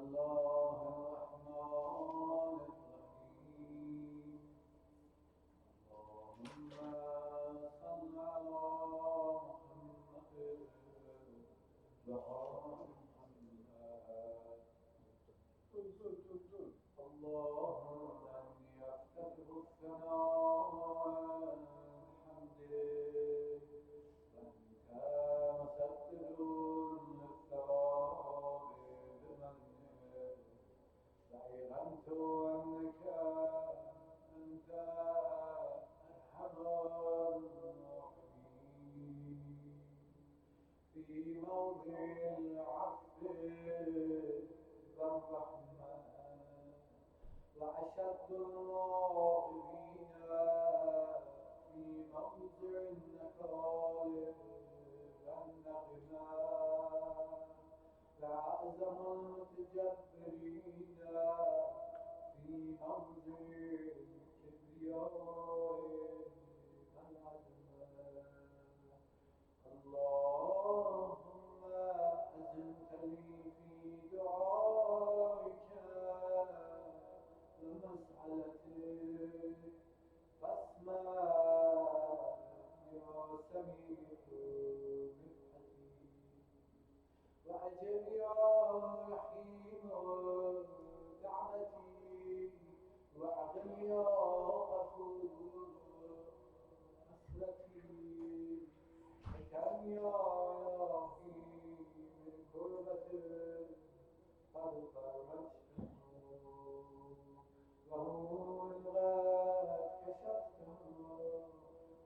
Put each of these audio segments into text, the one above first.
الله الرحمن الرحيم اللهم صل على محمد وآل محمد اللهم إني أفتتح الثناء بحمدك وأنت مسدد للثواب بمنك فأيقنت أنك أنت أرحم الراحمين في موضع العفو والرحمة وأشد الراغبين في موضع النكال والنغمة وأعظم المتجبرين في موضع الكبرياء والعظمة اللهم أذنت لي في دعائك ومسألتك فاسمع يا سميع رفعتي وأجب يا رحيم دعوتي وأغن يا غفور أسرتي وكم يا إلهي من كربة قد فرجته وهموم قد كشفته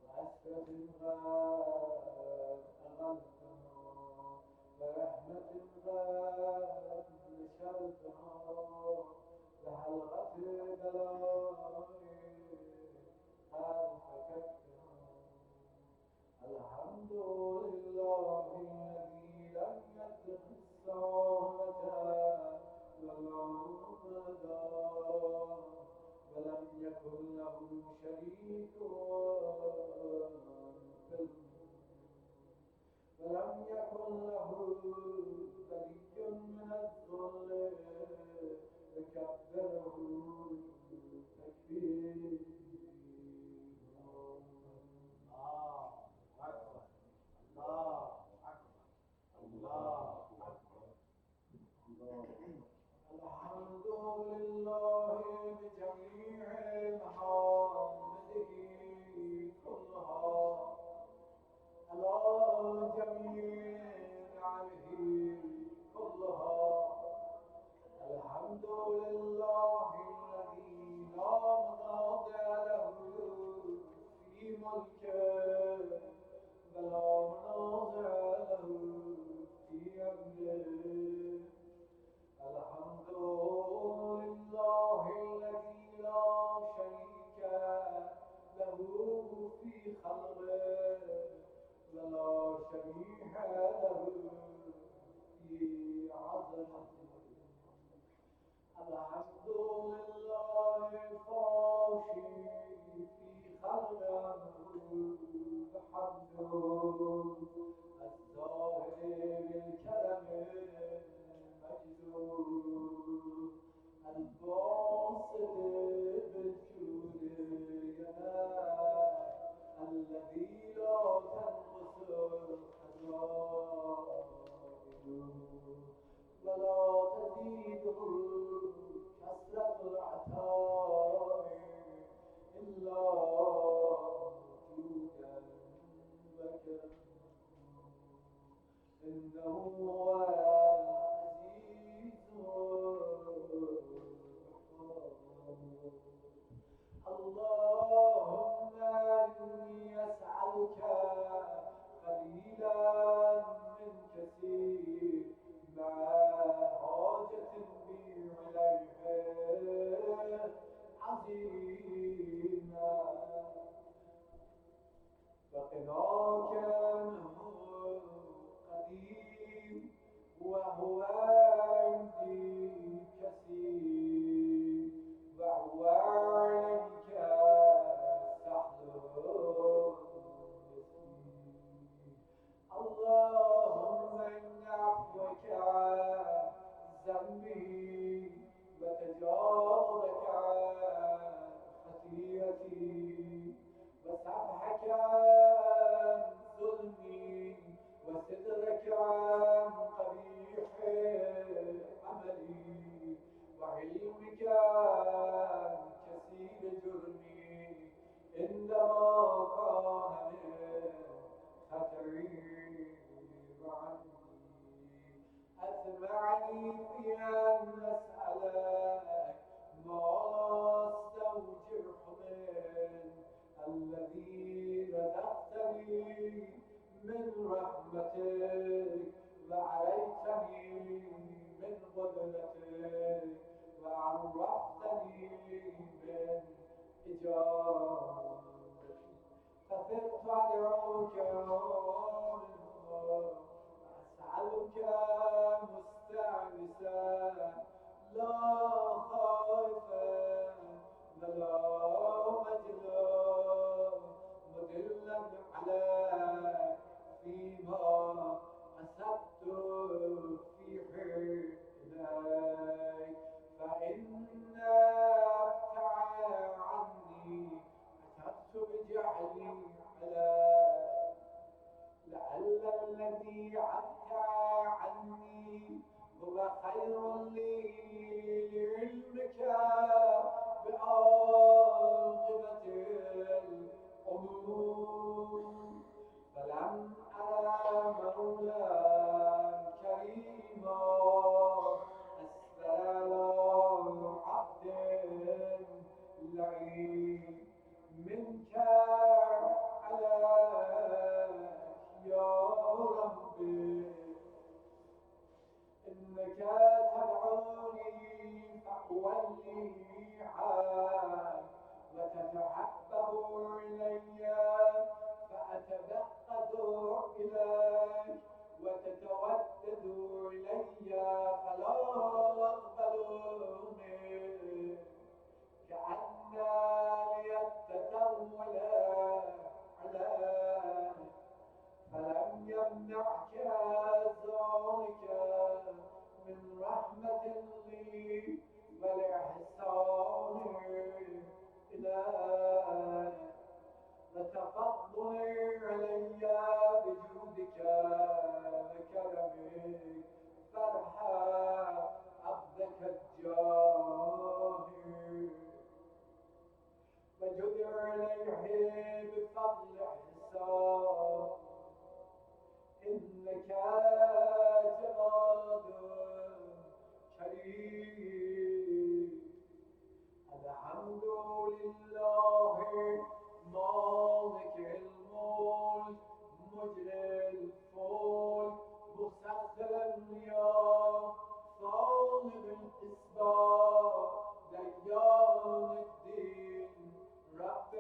وأسرة قد أغلته ورحمة قد نشرتها وحلقة بلاء قد فككتها الحمد لله الذي لم يتخذ صاحبة ولا ولدا ولم يكن له شريك في الملك ولم يكن له ولي من الذل وكبره تكبيرا الله أكبر الله أكبر الحمد لله بجميع محامده كلها على جميع نعمه كلها الحمد لله الذي لا مضاد له في ملكه ولا منازع له في أمره الحمد لله الذي لا شريك له في خلقه ولا شبيه له في عظمته الحمد لله الفاشي في خلقه بحمده الظاهر بالكرم المجدود الباسط بالجود يداه الذي لا تنقص خزائنه ولا تزيده كثرة العطاء إلا جودا وكرما إنه هو العزيز الغفور اللهم إني أسألك قليلا من كثير مع حاجة بي إليه عظيما فقناك منه قديم وهو عندي كثير وهو عليك سهل اللهم إن عفوك ذنبي إعراضك عن خطيئتي وسفحك عن ظلمي وسترك عن قبيح عملي وعلمك عن كثير جرمي عندما كان من خطري وعني أسمعني في أن أسألك ما استوجبه من الذي رزقتني من رحمتك وعليتني من قدرتك وعرفتني من إجابتك فصرت أدعوك أسألك مستعبسا لا خائفا ولا مجلا مدلا عليك فيما أسبت في حينك فإن ابتعد عني أتت بجهلي عليك لعل الذي عفى عني هو خير لي لعلمك بعاقبة الأمور فلم أرى مولا كريما أسفل على عبد لعين منك عليك يا ربي إنك تدعوني فأولي عنك وتتحبب إلي فأتبقد إليك وتتودد إلي فلا أقبل منك كأن لي التطول عليك فلم يمنعك ذلك من رحمة لي والإحسان إليك وتفضل علي بجودك وكرمك فارحم عبدك الجاهل وجد عليه بفضل إحسان إنك جواد كريم الحمد لله مالك الملك مجري الفلك مسخر الرياح صانع الأسباب ديان الدين رب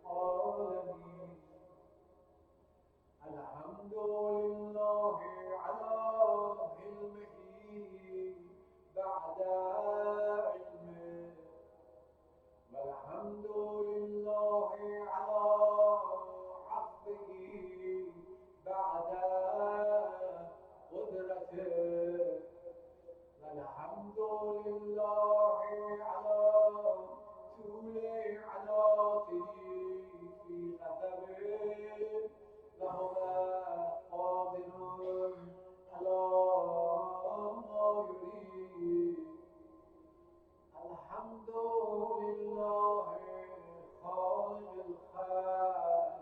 العالمين الحمد لله على علمه بعد علمه والحمد لله على عفوه بعد قدرته والحمد لله على طول عناته في غضبه وهو قادر على ما يريد الحمد لله خالق الخلق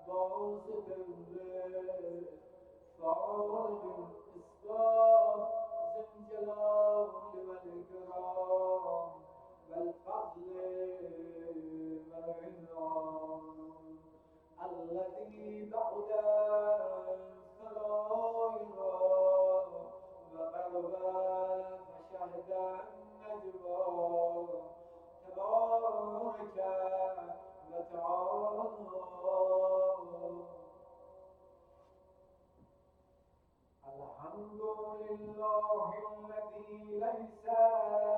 باسط الرزق فارغ الإسباب ذي الجلال والإكرام والفضل والعنان الذي بعد فلا يرى وقرب فشهد النجوى تبارك وتعالى الحمد لله الذي ليس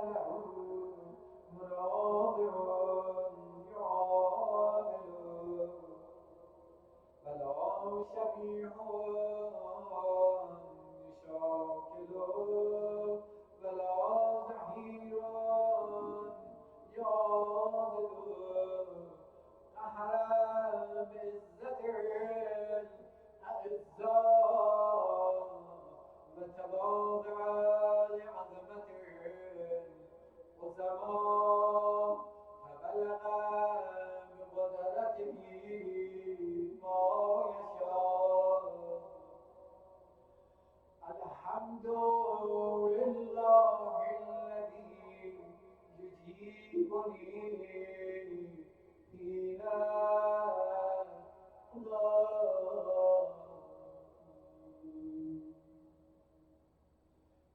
له مناظر يعادل ولا شبيه يشاكل ولا زحير فينا الله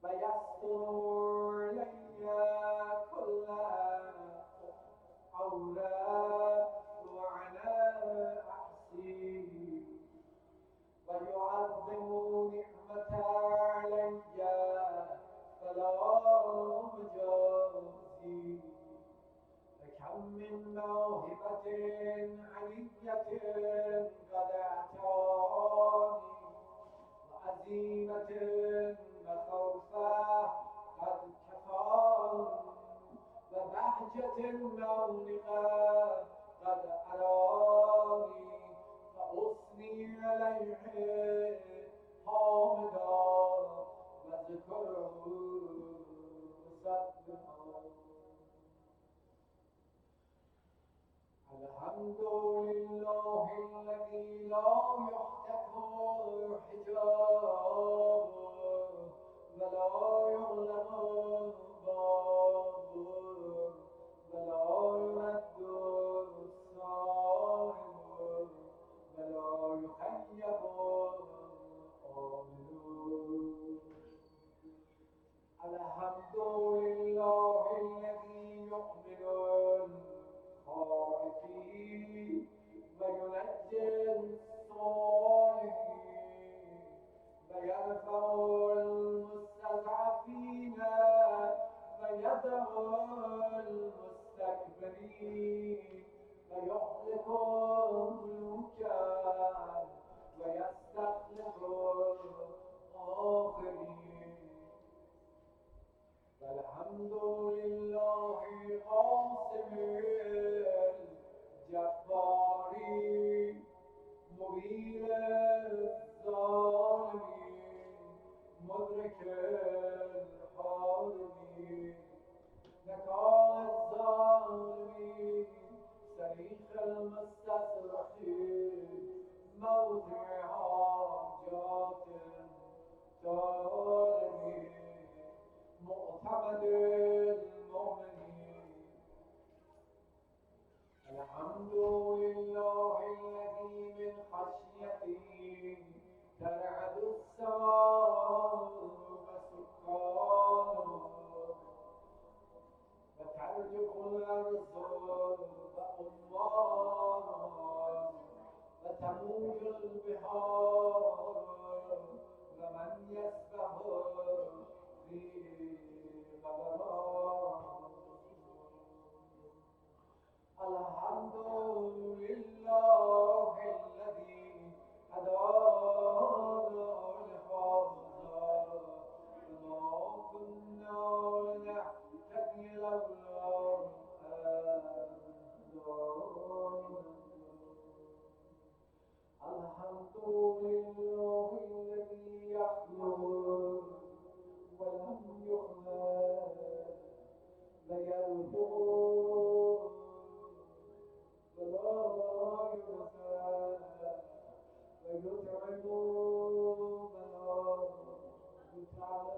ويستر لي كل عورة وعلى أحسي ويعظم نعمة علي فلا مجازي فكم من موهبة علية قد اعطاني وعزيمة وخوفا قد كفاني وبهجة مونقة قد أراني فأثني عليه حامدا واذكره مسبحا الحمد لله الذي لا يحتك حجابه ولا يغلق بابه ولا يرد السائل ولا يخيب آمل الحمد لله الذي يؤمن الخائفين وينجي الصالحين ويرفع المستضعفين ويدع المستكبرين ويخلق الملوكا ويستخلف الآخرين والحمد لله قاسم الجبارين مبين الظالمين مدرك الحارمين نكال الظالمين صريخ المستصرخين موضع حاجات الظالمين معتمد المؤمنين الحمد لله الذي من خشيته ترعد السماء وسكانه وترجف الأرض وأموالها وتموج البحار ومن يسبح في غبرات الحمد لله الذي هدانا لهذا وما كنا لنهتدي لولا أن هدانا الحمد لله الذي يخلق ولم يخلق ويرزق ولا يرزق ويطعم ولا يطعم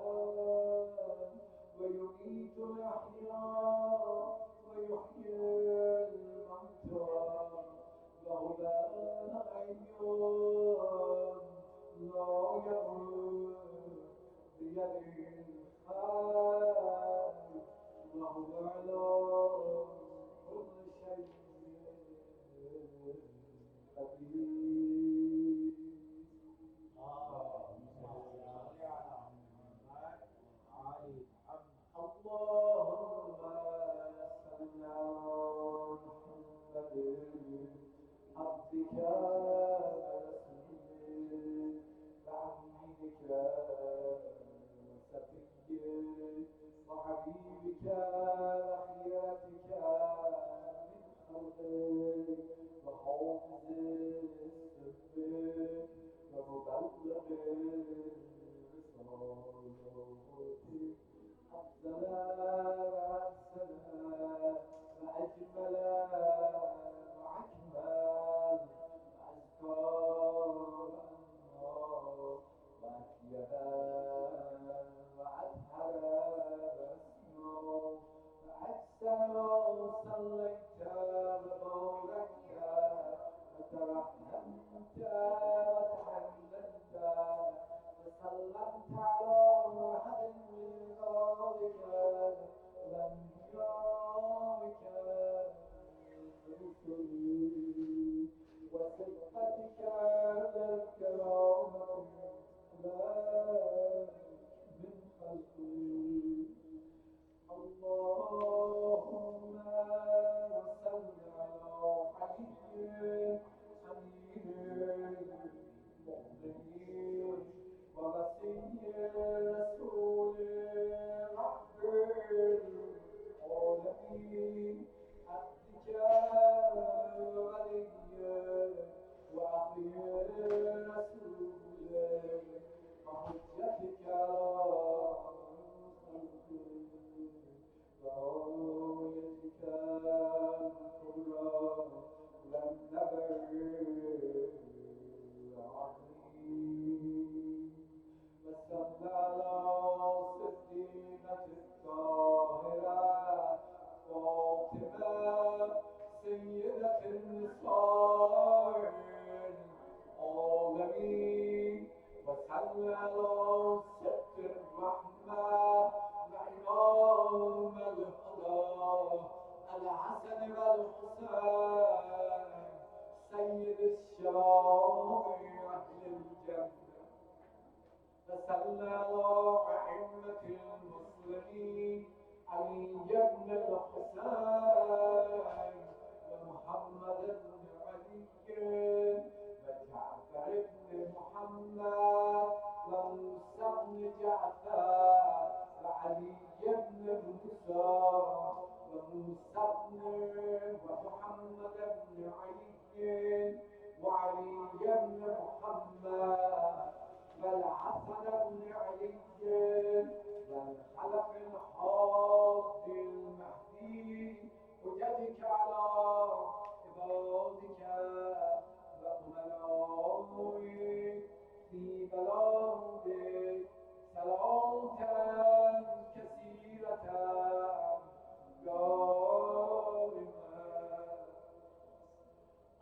ويميت الأحياء ويحيي الموتى وهو حي لا يموت بيده الخير وهو على كل شيء قدير اللهم صل على محمد عبدك ورسولك وعبدك وصفيك وحبيبك وخيرتك من خلقك وحافظ سرك ومبلغ رسالتك أفضل وأنبيائك الرسل وصفتك الكرامة لك من خلقك اللهم صل على علي أمير المؤمنين ووصي رسول رب العالمين عبدك ولي وأخي رسول وحجتك رؤيتك الكبرى لم نبر عظيم وصلى على سفينة الطاهرة فاطمة سيدة النساء العالمين وصلى على ست الرحمة وإمام الهدى الحسن والحسين سيد الشباب أهل الجنة وصلى على أئمة المسلمين علي بن الحسين ومحمد بن علي وجعفر بن محمد وموسى بن جعفر وعلي بن موسى وموسى بن ومحمد بن علي وعلي بن محمد والحسن بن علي والخلف الحاضر المهدي حجتك على عبادك وأمنائك في بلادك صلاة كثيرة دائمة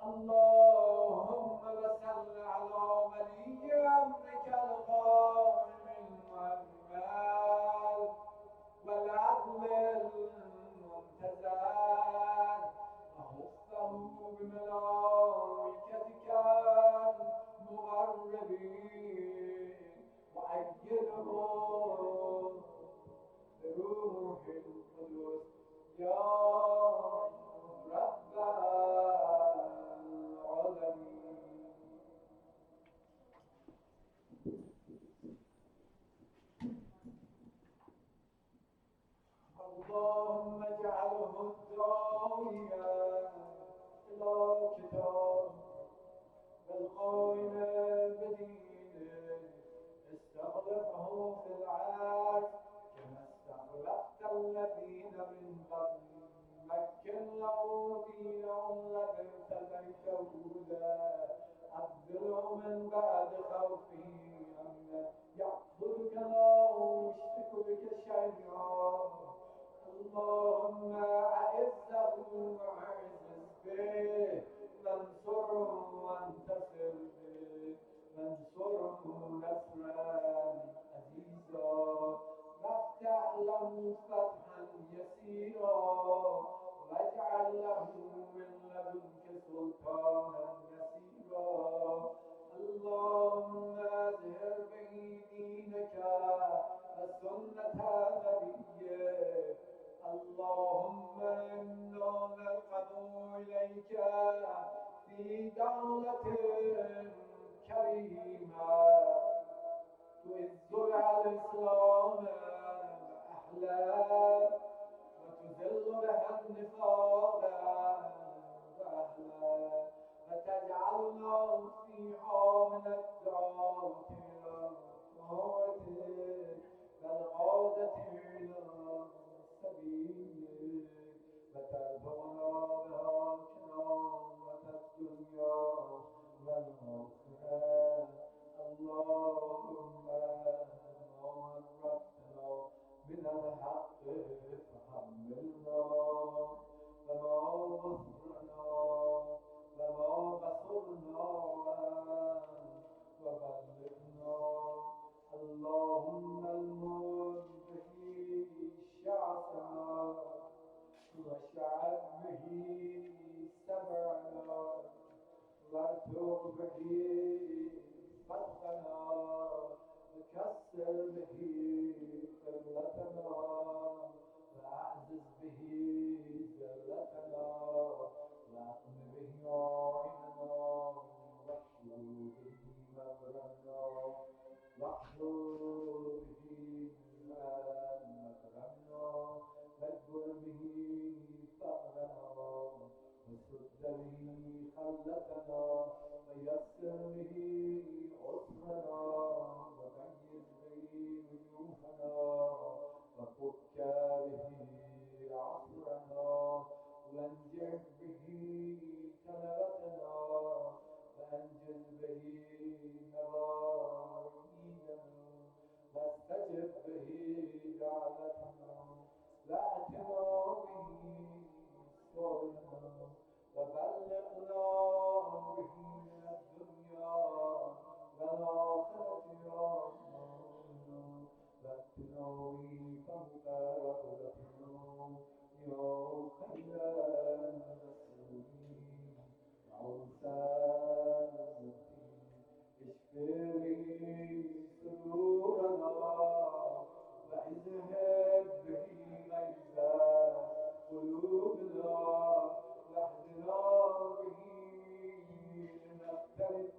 اللهم صل على ولي أمرك القائم المؤمل والعدل المنتظر وحفظه بملائكتك المقربين وأيده بروح القدس يا رب العالمين اللهم اجعله الداعية إلى كتابك والقائم بدينه استخلفه في العرش كما استخلفت الذين من قبل مكن له دينهم الذي ارتديته له أبدله من بعد خوفه أمنا يعبدك لا يشرك بك شيئا اللهم أعزه وأعز به وانصره وانتصر به وانصره نصرا عزيزا وافتح له فتحا يسيرا واجعل له من لدنك سلطانا نصيرا اللهم اظهر به دينك وسنة نبيك اللهم إنا نلقب إليك في دولة كريمة تعز بها الإسلام وأهله وتذل بها النفاق وأهله وتجعلنا فيها من الدعاة إلى طاعتك والغادة إلى سبيلك وترضنا بها كرامة الدنيا والآخرة اللهم ما عرفتنا من الحق فحملنا وما بصرنا وما بصرنا وبلغنا اللهم المنتهي واستر به صدقنا وكسر به قلتنا وأعزز به ذلتنا وأقم به عيننا واحشر به مغرنا واحشر به مكرمنا واجبر به فقرنا وسد به خلتنا ويسر به عسرنا وميز به وجوهنا وفك به عصرنا وانجح به كلبتنا وانجز به نوايدنا واستجب به دعوتنا واتنا به سؤلنا وبلغنا به من الدنيا والآخرة آمنا واتنا به فوق عقبتنا يا خير المسؤولين وأوسع المهدين اشف به صدورنا واذهب به غيظ قلوبنا واهدنا به لنختلف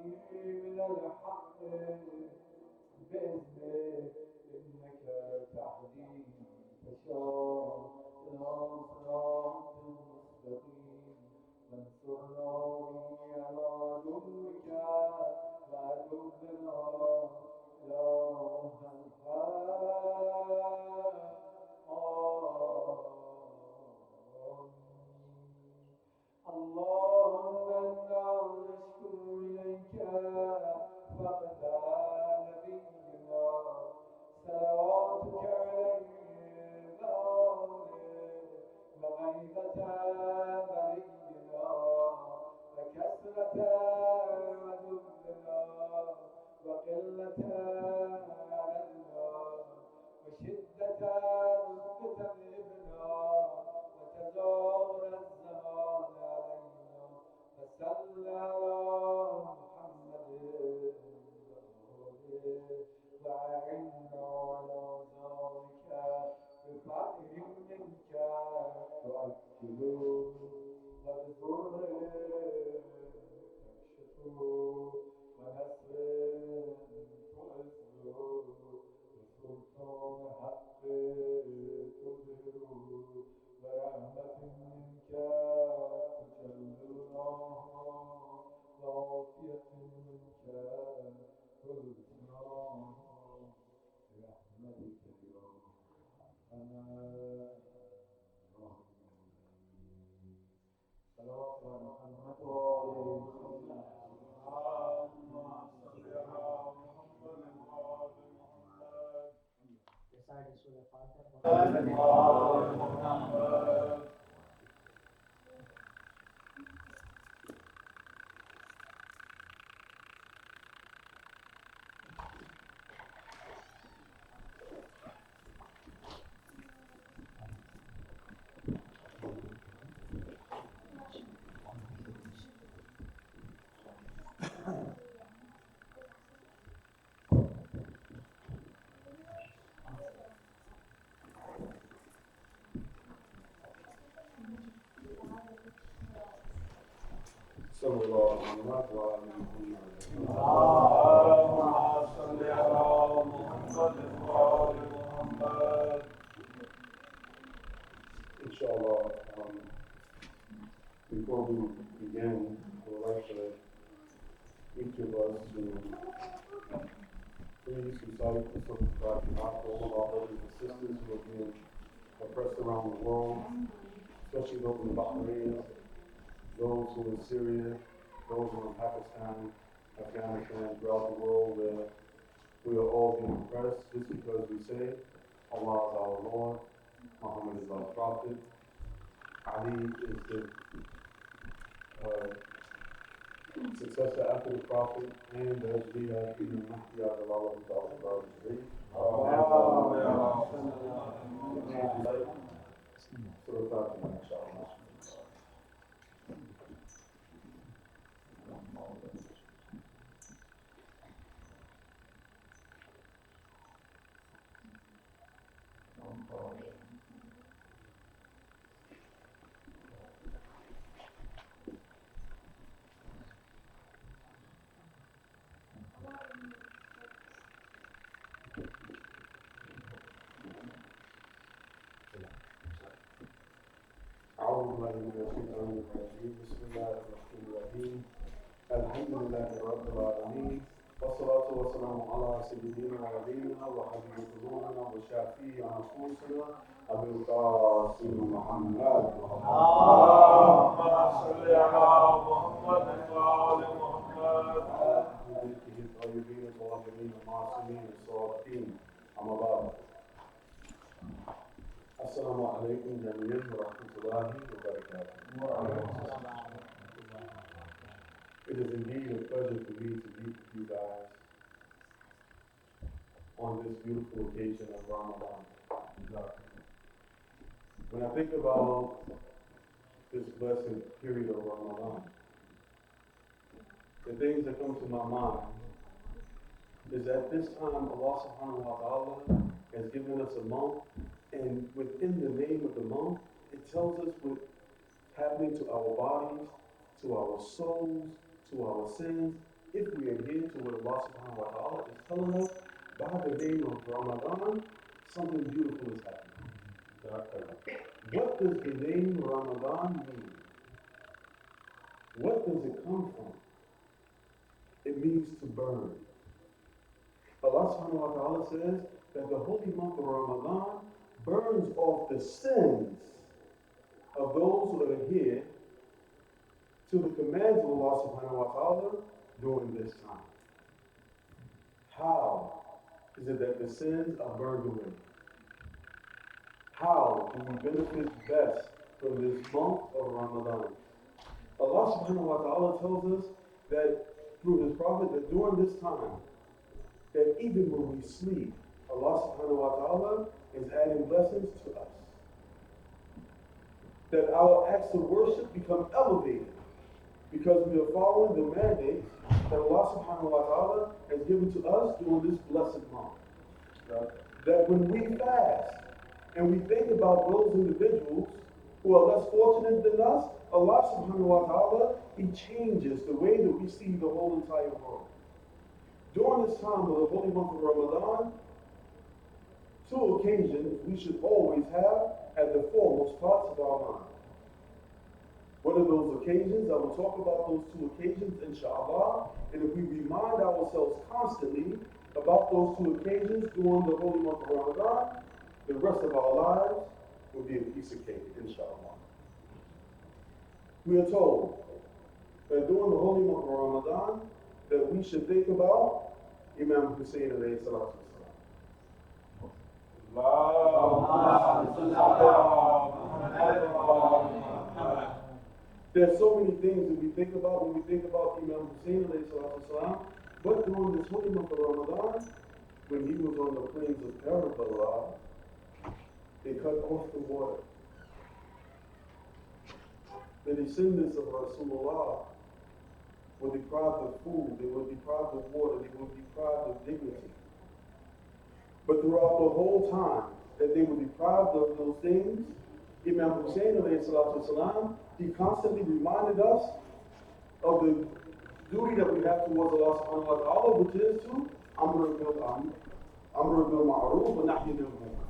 فيه من الحق بإذنك إنك تهدي من تشاء إلى صراط مستقيم وانصرنا به على عدوك وعدونا يا اللهم إنا نشكو إليك فقد نبينا صلواتك عليه وغيبة نبينا وكثرة عدونا وقلة عددنا وشدة فتن ابنا وتزاور الزمان علينا فصل على محمد وأعنا على ذلك بفضل منك تؤكد وبضر تكشف ونصر تعز وسلطان حق تظهر ورحمة منك تجلنا وعافية منك تلتنا برحمتك يا أرحم صلوات محمد وآله وسلم اللهم صل على محمد وآل محمد Recite Surah Fatiha. صلى الله عليه وسلم. اللهم صل على محمد وآل محمد. Inshallah, before we begin, I would like for each of us to please recite the Surah Fatiha for all of our brothers and sisters who are being oppressed around the world, especially those in Bahrain, those who are in Syria, those who are in Pakistan, Afghanistan, throughout the world where we are all being oppressed just because we say Allah is our Lord, Muhammad is our Prophet, Ali is the successor after the Prophet, and as we have Ibn Mahdi of Allah who talks about his faith. Surah Fatiha, inshallah. أعوذ بالله من الشيطان الرجيم بسم الله الرحمن الرحيم الحمد لله رب العالمين والصلاة والسلام على سيدنا ونبينا وحبيب قلوبنا وشافي أنفسنا أبي القاسم محمد اللهم صل على محمد وآل محمد بيته الطيبين الطاهرين المعصومين الصالحين أما بعد السلام عليكم جميعا ورحمة الله وبركاته. It is indeed a pleasure for me to be with you guys on this beautiful occasion of Ramadan. When I think about this blessed period of Ramadan, the things that come to my mind is that this time Allah subhanahu wa ta'ala has given us a month, and within the name of the month, it tells us what's happening to our bodies, to our souls, to our sins, if we adhere to what Allah subhanahu wa ta'ala is telling us. By the name of Ramadan, something beautiful is happening. What does the name Ramadan mean? What does it come from? It means to burn. Allah subhanahu wa ta'ala says that the holy month of Ramadan burns off the sins of those who adhere to the commands of Allah subhanahu wa ta'ala during this time. How is it that the sins are burned away? How do we benefit best from this month of Ramadan? Allah subhanahu wa ta'ala tells us that through His Prophet that during this time, that even when we sleep, Allah subhanahu wa ta'ala is adding blessings to us. That our acts of worship become elevated because we are following the mandates that Allah subhanahu wa ta'ala has given to us during this blessed month. That when we fast and we think about those individuals who are less fortunate than us, Allah subhanahu wa ta'ala, He changes the way that we see the whole entire world. During this time of the holy month of Ramadan, two occasions we should always have at the foremost parts of our mind. What are those occasions? I will talk about those two occasions, inshallah. And if we remind ourselves constantly about those two occasions during the holy month of Ramadan, the rest of our lives will be a piece of cake, inshallah. We are told that during the holy month of Ramadan, that we should think about Imam Hussein alayhi salatu wasalam. There's so many things that we think about when we think about Imam Hussein alayhi salatu wasalam, but during this holy month of Ramadan, when he was on the plains of Karbala, they cut off the water. The descendants of Rasulullah were deprived of food, they were deprived of water, they were deprived of dignity. But throughout the whole time that they were deprived of those things, Imam Hussein alayhi salatu wasalam, he constantly reminded us of the duty that we have towards Allah subhanahu wa ta'ala, which is to Amr bil Ma'ruf wa Nahy anil Munkar.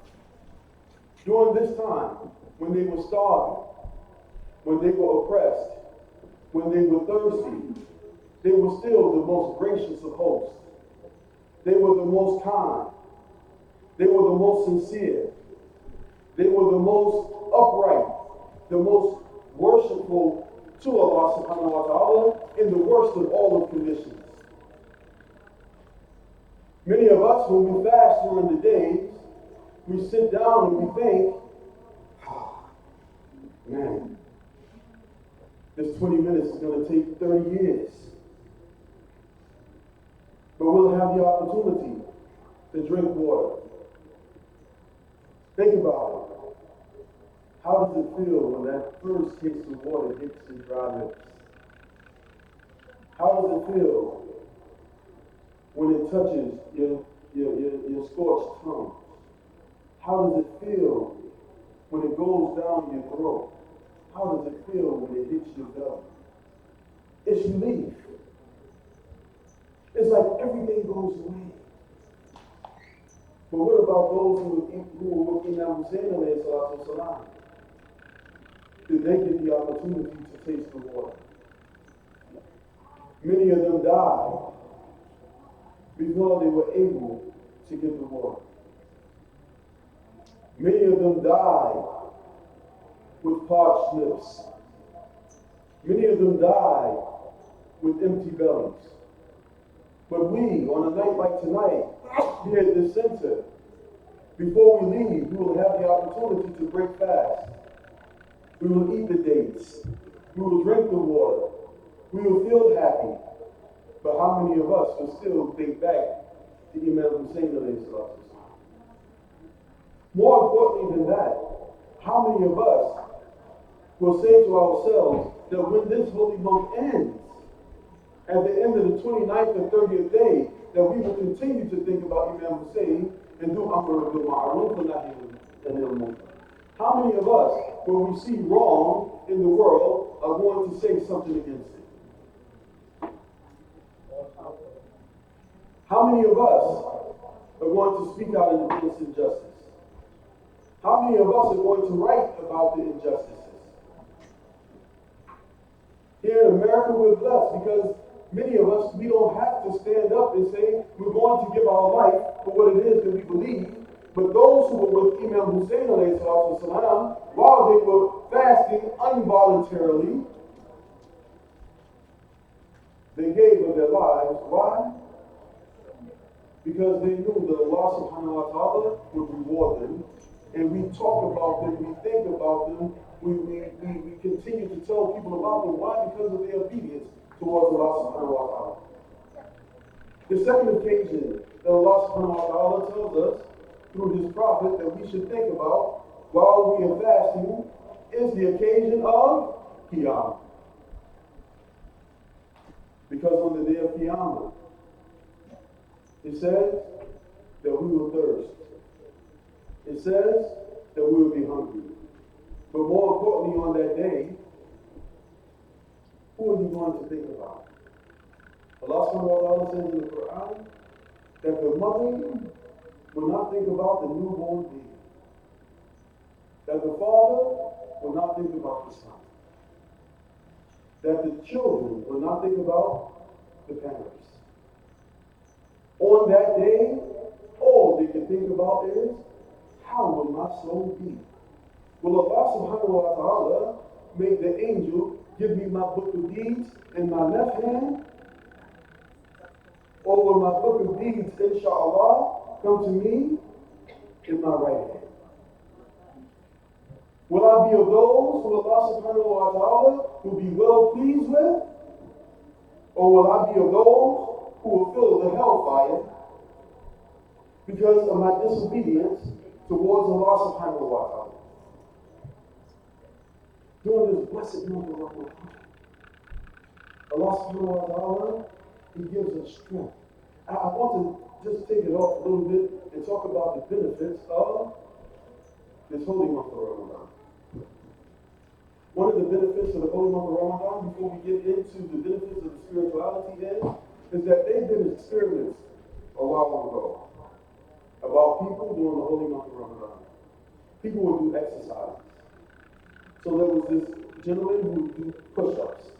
During this time, when they were starving, when they were oppressed, when they were thirsty, they were still the most gracious of hosts. They were the most kind. They were the most sincere. They were the most upright, the most worshipful to Allah subhanahu wa ta'ala in the worst of all of conditions. Many of us, when we fast during the days, we sit down and we think, man, this 20 minutes is going to take 30 years. But we'll have the opportunity to drink water. Think about it. How does it feel when that first taste of water hits your dry lips? How does it feel when it touches your scorched tongue? How does it feel when it goes down your throat? How does it feel when it hits your belly? It's relief. It's like everything goes away. But what about those who were with Imam Hussein alayhi salatu wasalam? did they get the opportunity to taste the water. Many of them died before they were able to get the water. Many of them died with parched lips. Many of them died with empty bellies. But we, on a night like tonight, here at this center, before we leave, we will have the opportunity to break fast. We will eat the dates. We will drink the water. We will feel happy. But how many of us will still think back to Imam Hussein alayhi salatu wasalam? More importantly than that, how many of us will say to ourselves that when this holy month ends, at the end of the 29th or 30th day, that we will continue to think about Imam Hussein and do Amr bil Ma'ruf and Nahy anil Munkar? How many of us, when we see wrong in the world, are going to say something against it? How many of us are going to speak out against injustice? How many of us are going to write about the injustices? Here in America, we're blessed because many of us, we don't have to stand up and say we're going to give our life for what it is that we believe. But those who were with Imam Hussein alayhi salatu wasalam, while they were fasting involuntarily, they gave of their lives. Why? Because they knew that Allah subhanahu wa ta'ala would reward them. And we talk about them, we think about them, we continue to tell people about them. Why? Because of their obedience towards Allah subhanahu wa ta'ala. The second occasion that Allah subhanahu wa ta'ala tells us through His Prophet that we should think about while we are fasting is the occasion of Qiyamah. Because on the day of Qiyamah, it says that we will thirst. It says that we will be hungry. But more importantly, on that day, who are you going to think about? Allah subhanahu wa ta'ala says in the Quran that the mother will not think about the newborn baby. That the father will not think about the son. That the children will not think about the parents. On that day, all they can think about is, how will my soul be? Will Allah subhanahu wa ta'ala make the angel give me my book of deeds in my left hand? Or will my book of deeds, inshallah, come to me in my right hand? Will I be of those who Allah subhanahu wa ta'ala will be well pleased with? Or will I be of those who will fill the hellfire because of my disobedience towards Allah subhanahu wa ta'ala? During this blessed month of Ramadan, Allah subhanahu wa ta'ala, He gives us strength. I want to just take it off a little bit and talk about the benefits of this holy month of Ramadan. One of the benefits of the holy month of Ramadan, before we get into the benefits of the spirituality is that they've been experiments a while ago about people during the holy month of Ramadan. People would do exercises. So there was this gentleman who would do push-ups.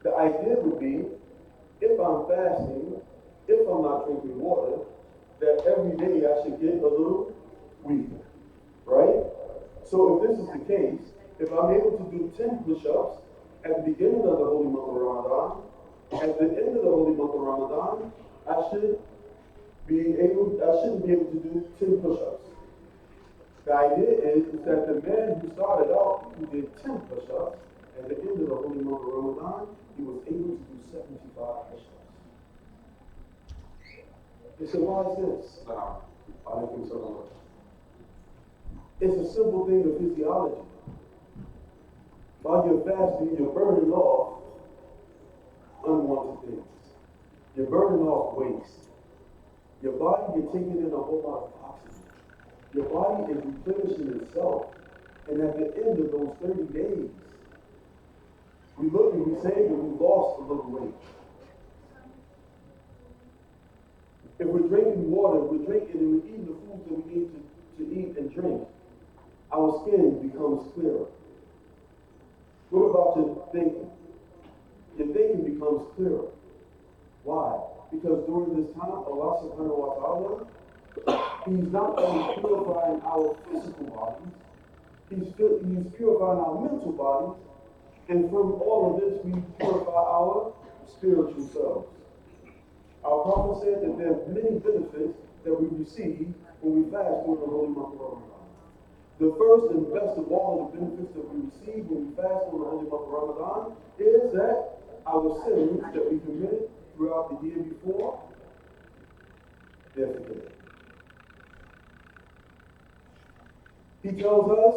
The idea would be, if I'm fasting, if I'm not drinking water, that every day I should get a little weaker, right? So if this is the case, if I'm able to do 10 push-ups at the beginning of the holy month of Ramadan, at the end of the holy month of Ramadan, I shouldn't be able to do 10 push-ups. The idea is that the man who started out, who did 10 push-ups, at the end of the holy month of Ramadan, he was able to do 75 push-ups. They said, why is this? I think so much. It's a simple thing of physiology. While you're fasting, you're burning off unwanted things. You're burning off waste. Your body, you're taking in a whole lot of oxygen. Your body is replenishing itself. And at the end of those 30 days, we look and we say that we lost a little weight. If we're drinking water, we're drinking and we're eating the foods that we need to eat and drink, our skin becomes clearer. What about your thinking? Your thinking becomes clearer. Why? Because during this time, Allah subhanahu wa ta'ala, He's not only purifying our physical bodies, He's purifying our mental bodies, and from all of this, we purify our spiritual selves. Our Prophet said that there are many benefits that we receive when we fast during the holy month of Ramadan. The first and best of all of the benefits that we receive when we fast during the holy month of Ramadan is that our sins that we committed throughout the year before, they're forgiven. He tells us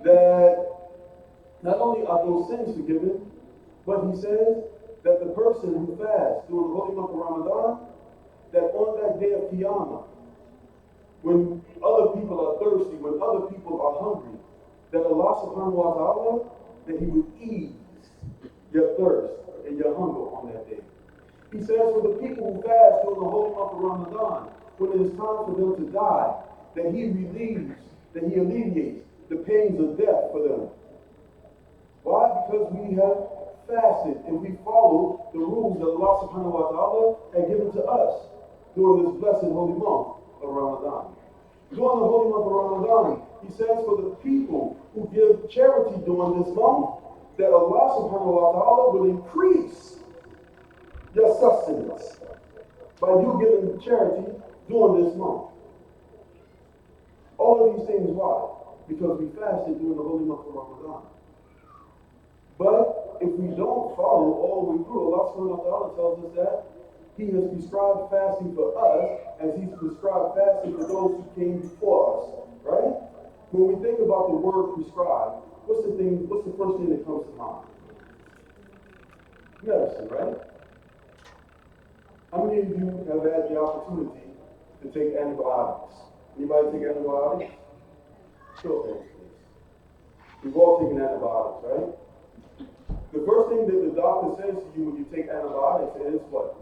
that not only are those sins forgiven, but he says that the person who fasts during the holy month of Ramadan, that on that day of Qiyamah, when other people are thirsty, when other people are hungry, that Allah subhanahu wa ta'ala, that He would ease your thirst and your hunger on that day. He says for the people who fast during the holy month of Ramadan, when it is time for them to die, that He relieves, that He alleviates the pains of death for them. Why? Because we have fasted and we followed the rules that Allah subhanahu wa ta'ala had given to us during this blessed holy month of Ramadan. During the holy month of Ramadan, He says for the people who give charity during this month, that Allah subhanahu wa ta'ala will increase your sustenance by you giving charity during this month. All of these things, why? Because we fasted during the holy month of Ramadan. But if we don't follow all the way through, Allah subhanahu wa ta'ala tells us that He has prescribed fasting for us as He's prescribed fasting for those who came before us, right? When we think about the word prescribed, what's the first thing that comes to mind? Medicine, right? How many of you have had the opportunity to take antibiotics? Anybody take antibiotics? Show of hands, please. We've all taken antibiotics, right? The first thing that the doctor says to you when you take antibiotics is what?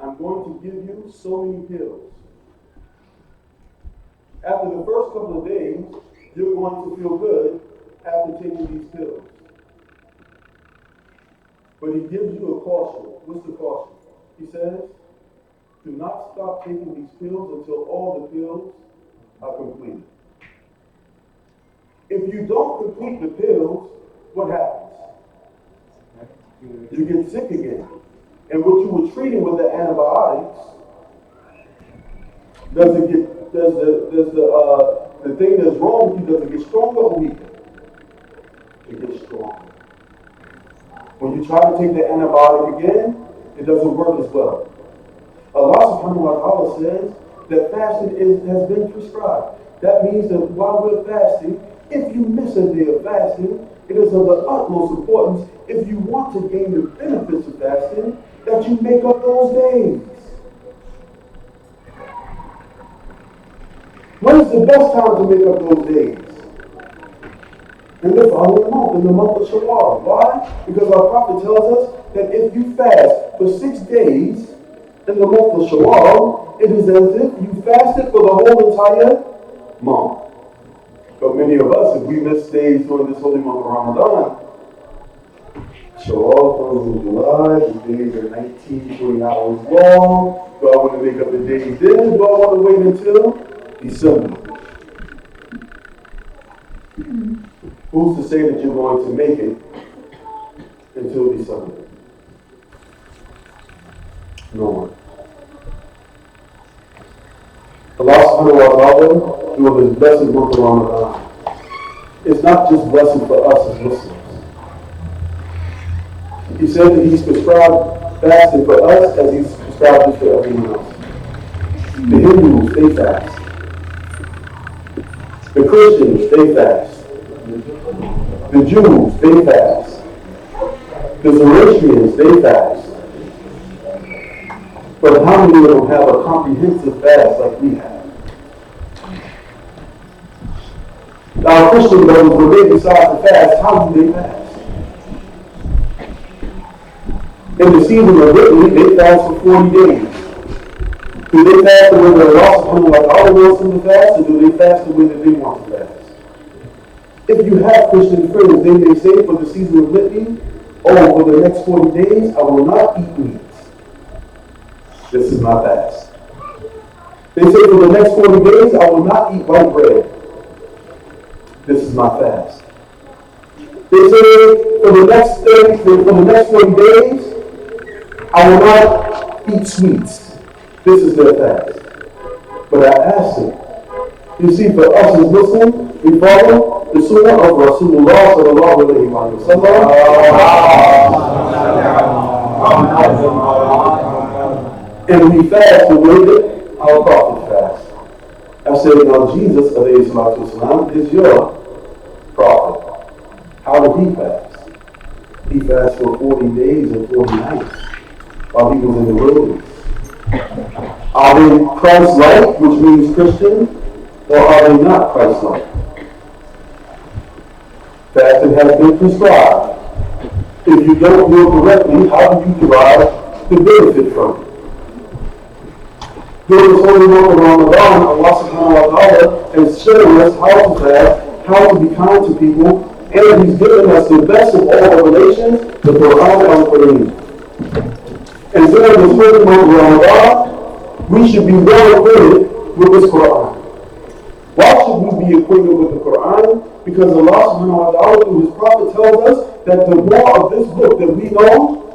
I'm going to give you so many pills. After the first couple of days, you're going to feel good after taking these pills. But He gives you a caution. What's the caution? He says, do not stop taking these pills until all the pills are completed. If you don't complete the pills, what happens? You get sick again. And what you were treating with the antibiotics, the thing that's wrong with you, does it get stronger or weaker? It gets stronger. When you try to take the antibiotic again, it doesn't work as well. Allah subhanahu wa ta'ala says that fasting has been prescribed. That means that while we're fasting, if you miss a day of fasting, it is of the utmost importance, if you want to gain the benefits of fasting, that you make up those days. When is the best time to make up those days? In the following month, in the month of Shawwal. Why? Because our Prophet tells us that if you fast for 6 days in the month of Shawwal, it is as if you fasted for the whole entire month. But many of us, if we miss days during this holy month of Ramadan, Shawwal comes in July, the days are 19, 20 hours long. Do I want to make up the days then? Do I want to wait until December? Who's to say that you're going to make it until December? No one. Allah subhanahu wa ta'ala, during this blessed month of Ramadan, it's not just blessing for us as Muslims. He said that He's prescribed fasting for us as He's prescribed it for everyone else. The Hindus, they fast. The Christians, they fast. The Jews, they fast. The Zoroastrians, they fast. But how many of them have a comprehensive fast like we have? Our Christian brothers, when they decide to fast, how do they fast? In the season of Italy, they fast for 40 days. Do they fast the way that Allah subhanahu wa ta'ala wants them to fast, or do they fast the way that they want to fast? If you have Christian friends, they may say for the season of Lenten, oh, for the next 40 days, I will not eat meat. This is my fast. They say for the next 40 days, I will not eat white bread. This is my fast. They say for the next 40 days, I will not eat sweets. This is their fast. But I asked them, you see, for us as Muslims, we follow the sunnah of Rasulullah sallallahu alayhi wa sallam. And we fast the way that our prophet fasts. I said, now Jesus alayhi salatu wasalam is your prophet. How did he fast? He fasted for 40 days and 40 nights while he was in the wilderness. Are they Christ-like, which means Christian, or are they not Christ-like? Fasting has been prescribed. If you don't do it correctly, how do you derive the benefit from it? During this holy month of Ramadan, Allah subhanahu wa ta'ala has shown us how to fast, how to be kind to people, and He's given us the best of all revelations, the Quran and the Quran. And during this holy month of Ramadan, we should be well acquainted with this Quran. Why should we be acquainted with the Quran? Because Allah subhanahu wa ta'ala through His Prophet tells us that the more of this book that we know,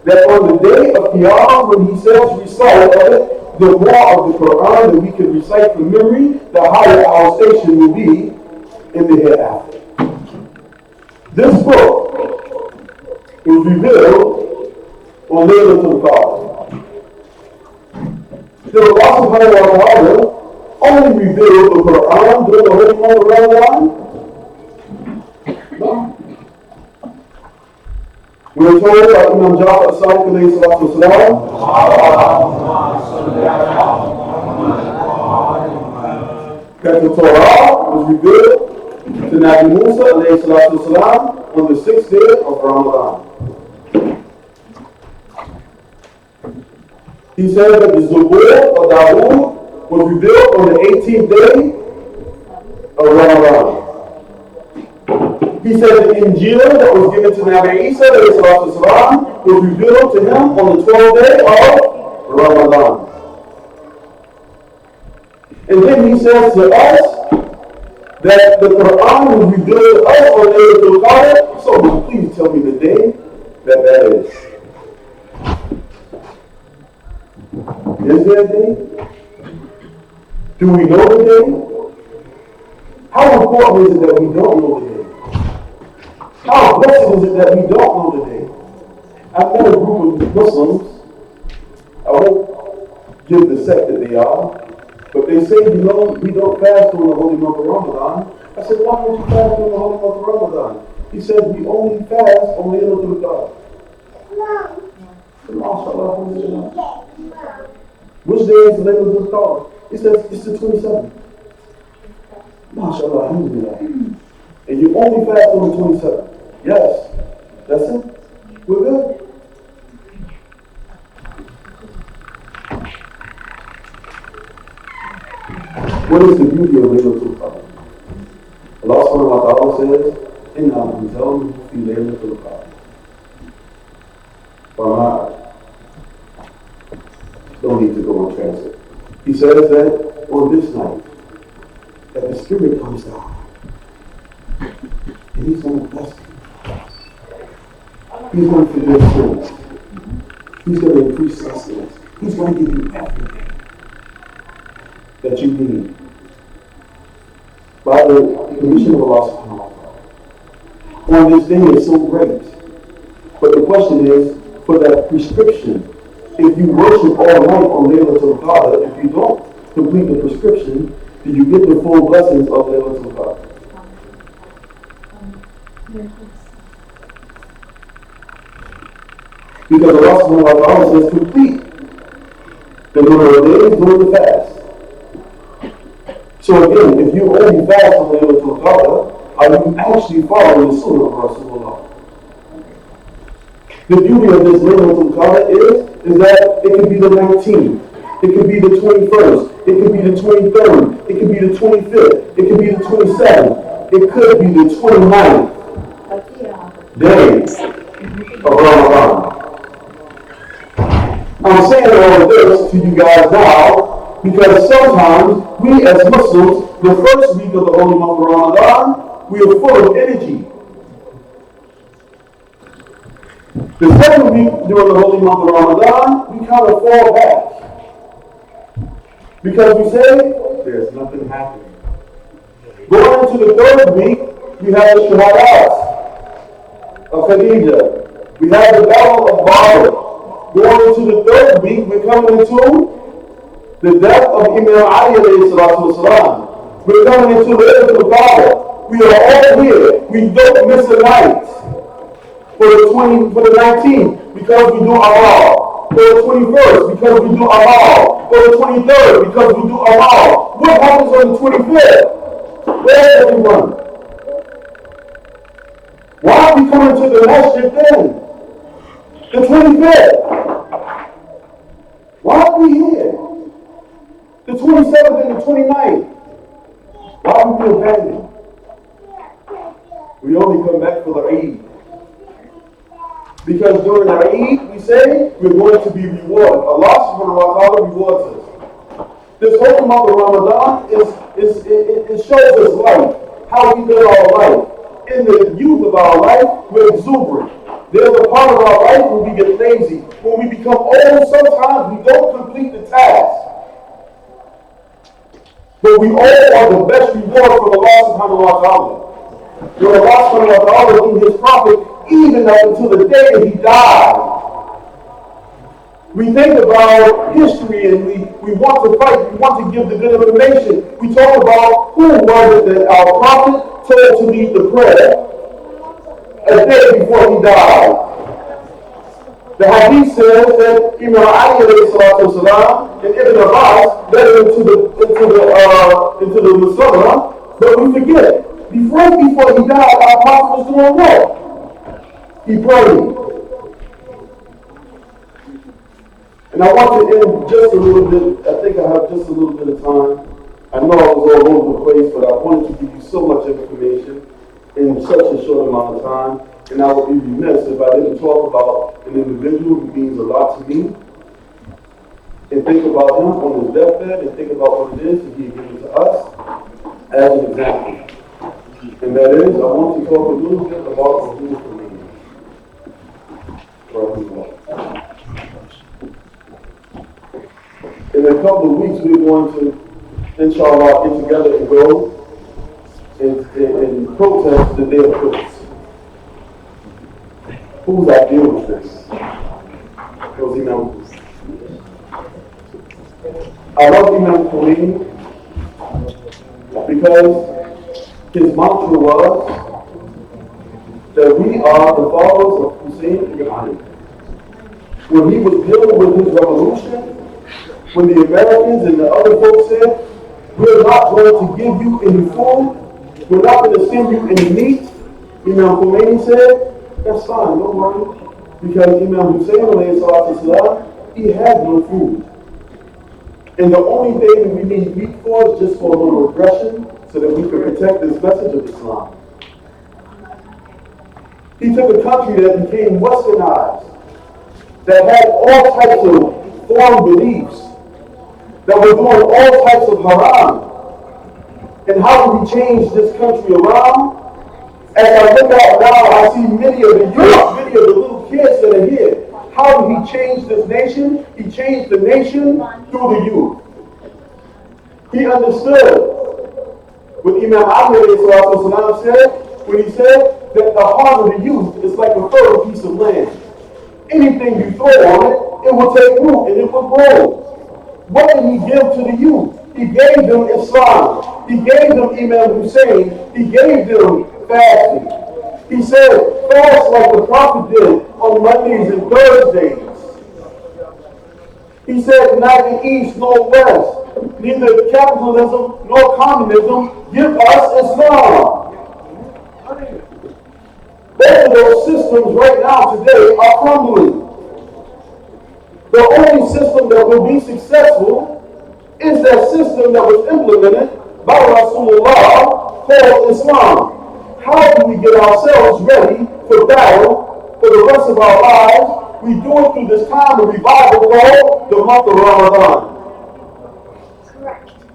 that on the day of Qiyamah, when He says recite of it, the more of the Quran that we can recite from memory, the higher our station will be in the hereafter. This book was revealed on Laylatul Qadr. Did Allah subhanahu wa ta'ala only revealed the Quran during the holy month of Ramadan? No. We're told by Imam Jafar as-Sadiq alayhi salatu wasalam that the Torah was revealed to Nabi Musa alayhi salatu wasalam on the 6th day of Ramadan. He said that the Zabur of Dawood was revealed on the 18th day of Ramadan. He said the Injil that was given to Nabi Isa was revealed to him on the 12th day of Ramadan. And then he says to us that the Quran was revealed to us on Laylatul Qadr. So please tell me the day that is. Is there a day? Do we know the day? How important is it that we don't know the day? How blessed is it that we don't know the day? I've met a group of Muslims, I won't give the sect that they are, but they say, we don't fast during the holy month of Ramadan. I said, why don't you fast during the holy month of Ramadan? He said, we only fast on Laylatul Qadr. MashaAllah. Which day is the Laylatul Qadr? He says, it's the 27th. MashaAllah, alhamdulillah. And you only fast on the 27th. Yes. That's it. We're good. What is the beauty of Laylatul Qadr? Allah subhanahu wa ta'ala says, إِنَّا أَنزَلْنَاهُ فِي لَيْلَةِ الْقَدْرِ. Don't need to go on transit. He says that on this night, that the Spirit comes down. And He's going to bless you. He's going to forgive sins. He's going to increase sustenance. He's going to give you everything that you need. By the permission of Allah subhanahu wa ta'ala. On this day is so great. But the question is, for that prescription, if you worship all night on Laylatul Qadr, if you don't complete the prescription, do you get the full blessings of Laylatul Qadr? Because Allah subhanahu wa ta'ala says complete the number of days during the fast. So again, if you only fast on Laylatul Qadr, are you actually following the sunnah of Rasulullah? The beauty of this Laylatul Qadr is that it could be the 19th, it could be the 21st, it could be the 23rd, it could be the 25th, it could be the 27th. it could be the 29th day of Ramadan. I'm saying all of this to you guys now because sometimes we as Muslims, the first week of the holy month of Ramadan, we are full of energy. The second week during the holy month of Ramadan, we kind of fall back. Because we say, there's nothing happening. Going into the third week, we have the Shahadat of Khadijah. We have the Battle of Badr. Going into the third week, we're coming into the death of Imam Ali alayhi salatu wasalam. We're coming into the Iftitah. We are all here. We don't miss a night. For the 19th, because we do Amal. For the 21st, because we do Amal. For the 23rd, because we do Amal. What happens on the 25th? Where's everyone? Why are we coming to the masjid then? The 25th. Why are we here? The 27th and the 29th. Why are we abandoned? We only come back for the Eid. Because during our Eid, we say we're going to be rewarded. Allah subhanahu wa ta'ala rewards us. This whole month of Ramadan it shows us life, how we live our life. In the youth of our life, we're exuberant. There's a part of our life when we get lazy. When we become old, sometimes we don't complete the task. But we all are the best reward from Allah subhanahu wa ta'ala. When Allah subhanahu wa ta'ala through his prophet, even up until the day that he died. We think about history and we want to fight, we want to give the good information. We talk about who was it that our prophet told to lead the prayer a day before he died. The hadith says that Imam Ali alayhi salatu wasalam and Ibn Abbas led him into the Musalla, but we forget. Before he died, our prophet was doing what? He prayed. And I want to end just a little bit. I think I have just a little bit of time. I know I was all over the place, but I wanted to give you so much information in such a short amount of time. And I would be remiss if I didn't talk about an individual who means a lot to me. And think about him on his deathbed and think about what it is that he given to us as an example. And that is, I want to talk a little bit about the rule for me. In a couple of weeks, we're going to, inshallah, get together and go and protest the Day of Quds. Who's idea with this? Those Imams. I love Imam Khomeini because his mantra was that we are the followers of Hussein ibn Ali. When he was dealing with his revolution, when the Americans and the other folks said, we're not going to give you any food, we're not going to send you any meat, Imam Khomeini said, that's fine, don't worry. Because Imam Hussein, he had no food. And the only thing that we need meat for is just for a little aggression so that we can protect this message of Islam. He took a country that became westernized, that had all types of foreign beliefs, that were doing all types of haram. And how do we change this country around? As I look out now, I see many of the youth, many of the little kids that are here. How did he change this nation? He changed the nation through the youth. He understood what Imam Ali said when he said that the heart of the youth is like a fertile piece of land. Anything you throw on it, it will take root and it will grow. What did he give to the youth? He gave them Islam. He gave them Imam Hussein. He gave them fasting. He said, fast like the prophet did on Mondays and Thursdays. He said, neither east nor west, neither capitalism nor communism, give us Islam. Both of those systems right now today are crumbling. The only system that will be successful is that system that was implemented by Rasulullah called Islam. How do we get ourselves ready for battle for the rest of our lives? We do it through this time of revival called the month of Ramadan.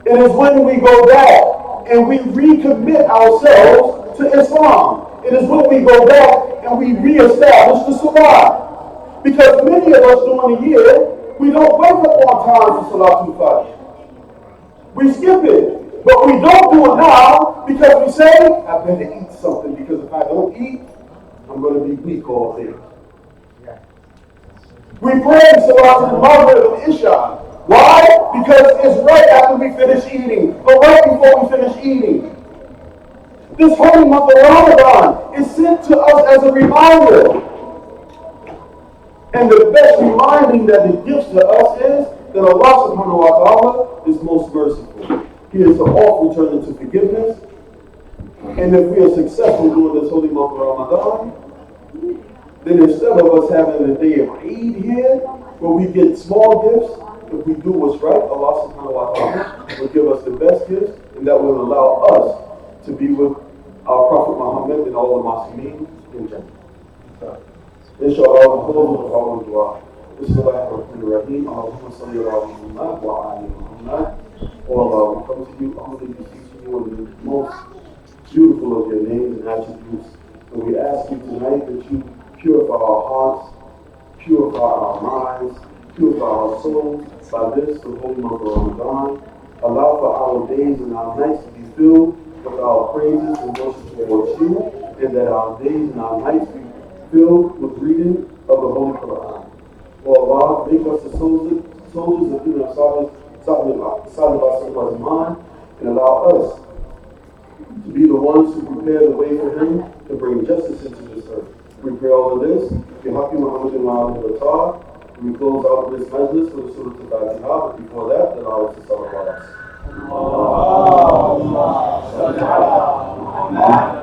It is when we go back and we recommit ourselves to Islam. It is when we go back and we reestablish the Salah. Because many of us during the year, we don't wake up on time for Salatul Fajr. We skip it. But we don't do it now because we say, I better eat something because if I don't eat, I'm going to be weak all day. We pray Salatul Maghrib and Isha. Why? Because it's right after we finish eating, or right before we finish eating. This holy month of Ramadan is sent to us as a reminder. And the best reminding that it gives to us is that Allah subhanahu wa ta'ala is most merciful. He is to often turn into forgiveness. And if we are successful during this holy month of Ramadan, then instead of us having a day of Eid here, where we get small gifts, if we do what's right, Allah subhanahu wa ta'ala will give us the best gifts, and that will allow us to be with our Prophet Muhammad and all the Muslims in Jannah. Inshallah, we'll close with the following dua. Bismillahirrahmanirrahim. Allahumma salli ala Muhammad wa ali Muhammad. Oh Allah, we come to you humbly beseeching you in the most beautiful of your names and attributes. And we ask you tonight that you purify our hearts, purify our minds, purify our souls by this, the holy month of Ramadan. Allow for our days and our nights to be filled with our praises and worship towards you, and that our days and our nights be filled with reading of the Holy Quran. Oh Allah, make us the soldiers of Ibn Salih and allow us to be the ones who prepare the way for him to bring justice into this earth. We pray all of this. Hanif Muhammad. We close out this majlis with the Surah Al-Fatiha, but before that, allow us to celebrate us.